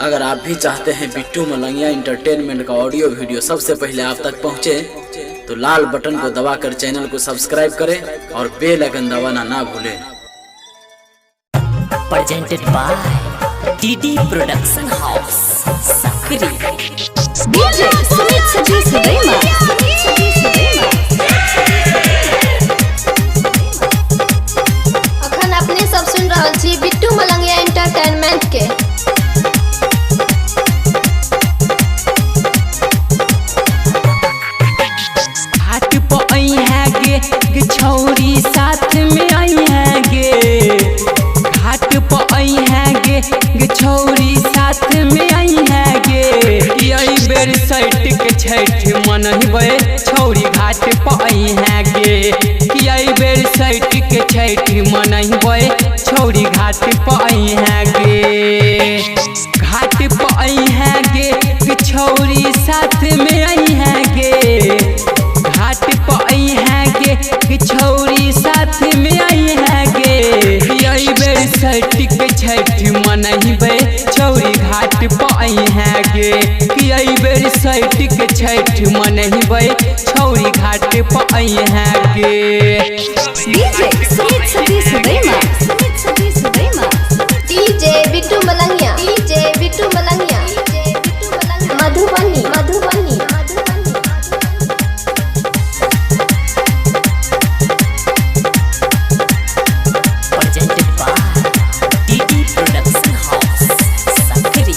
अगर आप भी चाहते हैं बिट्टू मलंगिया एंटरटेनमेंट का ऑडियो वीडियो सबसे पहले आप तक पहुंचे, तो लाल बटन को दबाकर चैनल को सब्सक्राइब करें और बेल आइकन दबाना ना भूलें। Presented by DD Production House, Sakri. DJ Sumit Saji Sudaima. अखन अपने सब सुन रहल छी बिट्टू मलंगिया एंटरटेनमेंट के। हाट पर आई है गे छौरी साथ में आई है गे। हाट पर आई है गे छौरी साथ में आई है गे। यही बेर सैट के छठ मनहबे छौरी घाट पर आई है गे। यही बेर सैट के छठ मनहबे छौरी घाट पर आई है गे। घाट पर आई है गे छौरी साथ में आई है गे। घाट पर आई है गे छौरी साथ में आई है गे। यही बेर सैट के छठ मनहबे छौरी घाट पर आई है गे। यही बेर सैट के छठ मनहबे छौरी घाट पर आई है गे। DJ Sumit Saji Sudaima. DJ Bittu Malangia. DJ Bittu Malangia. Madhubani. Presented by DD Production House, Sakri.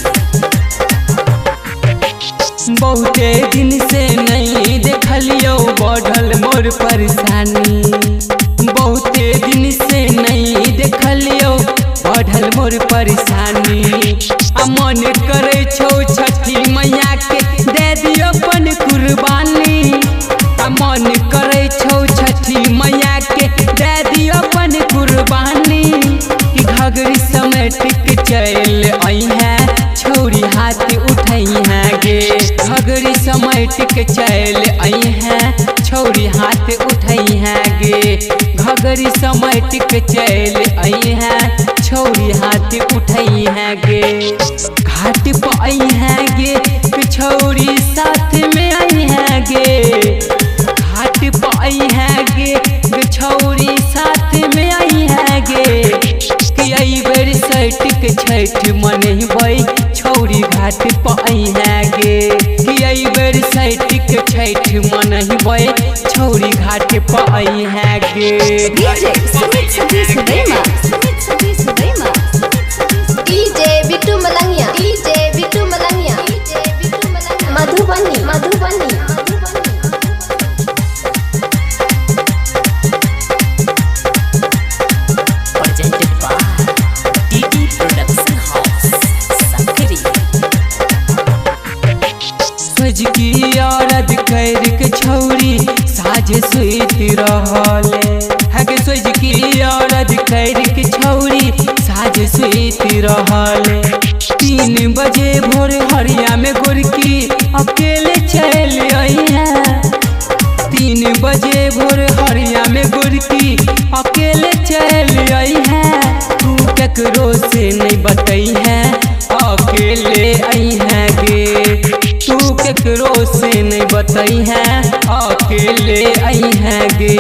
बहुते दिन से नहीं देखलियो बढ़ल मोर परेशानी। बहुते दिन से नहीं देखलियो बढ़ल मोर परेशानी। आ मन करे छौ छठी मैया के दे दियो अपन कुर्बानी। आ मन करे छौ छठी मैया के दे दियो अपन कुर्बानी। कि घगरी समेट के चल आई है छौरी हाथ उठाई है गे। घगरी समेट के चल आई है छौरी हाथ उठाई है गे। घगरी समेट के चल आई है छौरी हाथ उठाई है गे। घाट पर आई है गे छौरी साथ में आई है गे। घाट पर आई है गे छौरी साथ में आई है गे। कि आई बेर सैट के छठ मनहबे छौरी घाट पर आई है गे। कि आई बेर सैट के छठ मनहबे छौरी घाट पर आई है गे। DJ Sumit Saji Sudaima. DJ Bittu Malangia. DJ Bittu Malangia. Madhubani. Presented by DD Production House, Sakri. सज की औरत कर के छौरी साझे सुत रहले। हगे सज की औरत कर के छौरी साझे सुत रहले। 3 बजे भोर हरिया में गोरकी अकेले चल आई है। 3 बजे भोर हरिया में गोरकी अकेले चल आई है। तू केकरो से नहीं बतई है अकेले आई है गे। तू केकरो से नहीं बतई है अकेले आई है गे।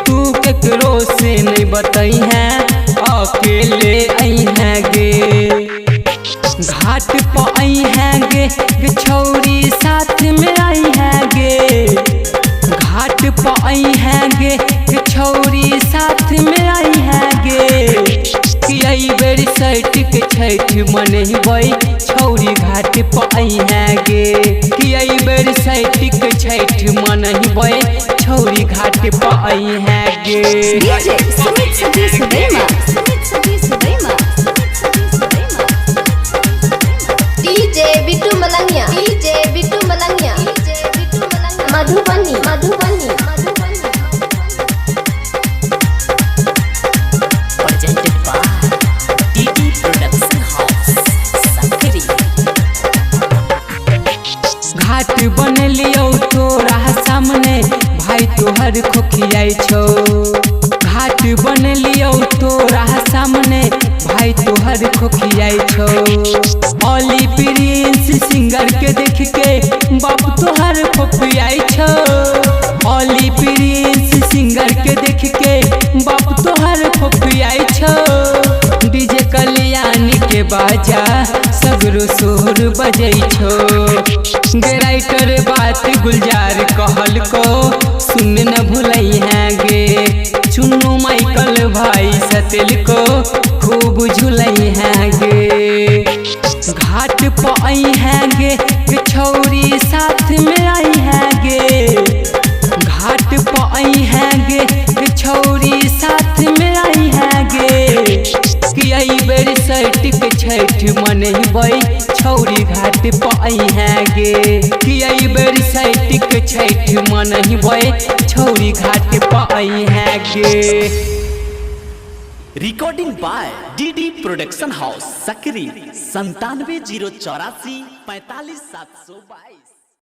तू केकरो से नहीं बतई है अकेले आई है गे। घाट पर आई है गे छौरी साथ में आई है गे। घाट पर आई है गे छौरी साथ में आई है गे। कि आई बेर सैट के छठ मनहबे छौरी घाट पर आई है गे। कि आई बेर सैट के छठ मनहबे छौरी घाट पर आई है गे। DJ Sumit Saji Sudaima. DJ Bittu Malangia. DJ Bittu Malangia. Madhubani. Presented by DD Production House, Sakri. घाट बनलियो तोरा सामने भाई तोहर खोखियाई छौ। घाट बनलियो तोरा सामने भाई तोहर खोखियाई छौ। अली बाजा सगरो सोर बजै छो। गे राइटर बात गुलजार कहल को सुन न भूलई हैं गे। चुन्नू माइकल भाई सतेल को खूब झुलई हैं गे। घाट पर आई हैं गे कि छौरी साथ में आई हैं गे। घाट पर आई हैं गे कि छौरी साथ में आई हैं गे। कि आई बेर सट के छठ मनैबै छौरी घाट पर आई हैं गे। कि आई बेर सट के छठ मनैबै छौरी घाट पर आई हैं गे। Recording by DD production house Sakri 97 084 45 722।